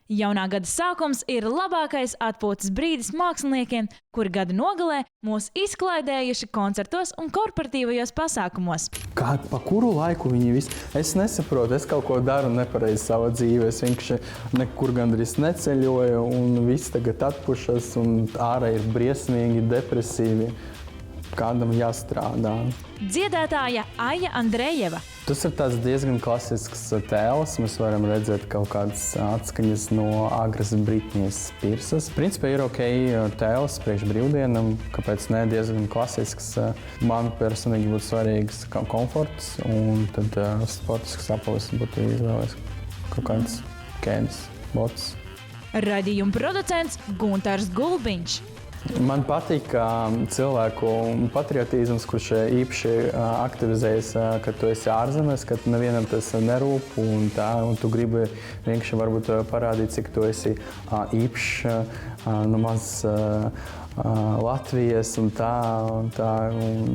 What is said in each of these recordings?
Jaunā gada sākums ir labākais atpūtas brīdis māksliniekiem, kuri gada nogalē mūs izklaidējuši koncertos un korporatīvajos pasākumos. Pa kuru laiku viņi visi? Es nesaprotu, es kaut ko daru nepareizi savā dzīvē. Es vienkārši nekur gandrīz neceļoju un viss tagad atpušas un ārā ir briesmīgi, depresīvi. Kādam jāstrādā. Dziedātāja Aija Andrejeva. Tas ir tāds diezgan klasisks tēls. Mēs varam redzēt kaut kādas atskaņas no agras Britnijas Spearsas. Principā ir ok tēls priekš brīvdienam, kāpēc ne, diezgan klasisks. Man personīgi būtu svarīgs komforts un tad sportisks apalis būtu izvēlēs kaut kāds kēdes, bots. Raidījuma producents Guntars Gulbiņš. Man patīk cilvēku patriotisms, kurš īpaši aktivizējas, kad tu esi ārzemēs, kad nevienam tas nerūp un tu gribi vienkārši varbūt parādīt, cik tu esi īpašs no mazas Latvijas un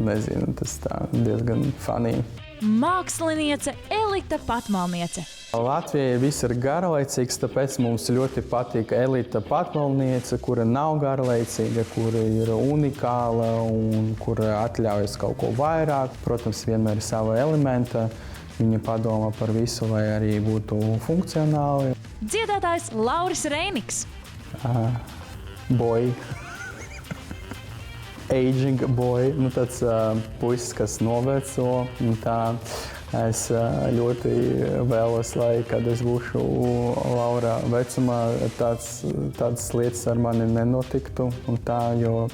nezinu, tas diezgan funny. Māksliniece Elita Patmalniece. Latvijai viss ir garlaicīgs, tāpēc mums ļoti patīk Elita Patmalniece, kura nav garlaicīga, kura ir unikāla un kura atļaujas kaut ko vairāk. Protams, vienmēr ir sava elementa. Viņa padomā par visu, lai arī būtu funkcionāli. Dziedātājs Lauris Reiniks. Boy. Aging boy. Tāds puisis, kas noveco. Es ļoti vēlos, lai, kad es būšu Laura vecumā, tādas lietas ar mani nenotiktu. Jo,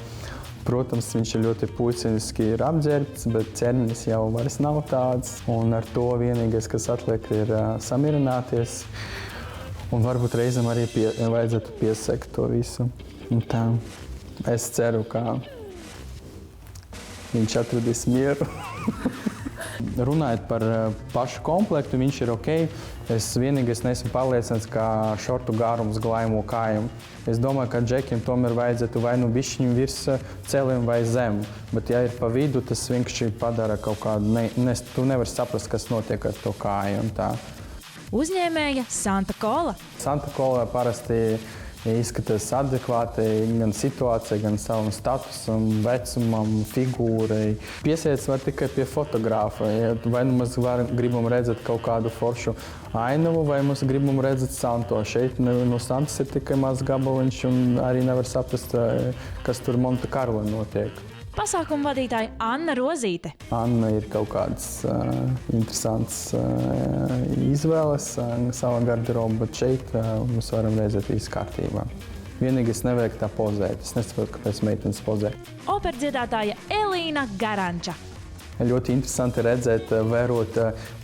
protams, viņš ir ļoti puiciniski ir apģērbts, bet ķermenis jau vairs nav tāds. Un ar to vienīgais, kas atliek, ir samierināties. Un varbūt reizēm arī vajadzētu piesekt to visu. Es ceru, ka viņš atradīs mieru. Runājot par pašu komplektu, viņš ir ok. Es vienīgais neesmu pārliecināts, ka šortu garums glājamo kājām. Es domāju, ka džekiem tomēr vajadzētu vai nu bišķiņu virs celiem vai zem. Bet ja ir pa vidu, tas vienkārši padara kaut kādu, tu nevari saprast, kas notiek ar to kāju un tā. Uzņēmēja Santa Kola. Santa Kola parasti izskatās adekvāti gan situācijai, gan savam statusam, vecumam, figūrai. Piesiets var tikai pie fotogrāfa. Vai nu mēs gribam redzēt kaut kādu foršu ainavu, vai mēs gribam redzēt Santo. Šeit no Santas ir tikai mazs gabaliņš un arī nevar saprast, kas tur Monte Carlo notiek. Pasākuma vadītāja Anna Rozīte. Anna ir kaut kāds interesants izvēles savā garderobā, bet šeit mēs varam redzēt visu kārtībā. Vienīgais nevajag tā pozēt. Es nesaprotu, kāpēc meitenes pozē. Operdziedātāja Elīna Garanča. Ļoti interesanti redzēt, vērot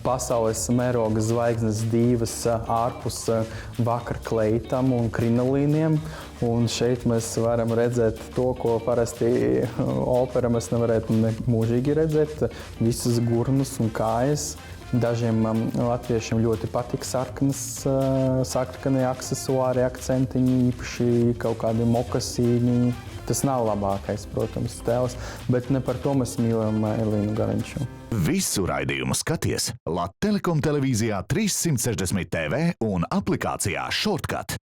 pasaules mēroga zvaigznes divas ārpus vakarkleitam un krinolīniem. Un šeit mēs varam redzēt to, ko parasti opera mēs nevarētu mūžīgi redzēt. Visas gurnus un kājas. Dažiem latviešiem ļoti patīk sarkanie aksesuāri, akcentiņi, īpaši kaut kādi mokasīni. Tas nav labākais, protams, tēls, bet ne par to mēs mīlam Elīnu Garanču. Visu raidījumu skaties Latvijas Telekom televīzijā 360 TV un aplikācijā Shortcut.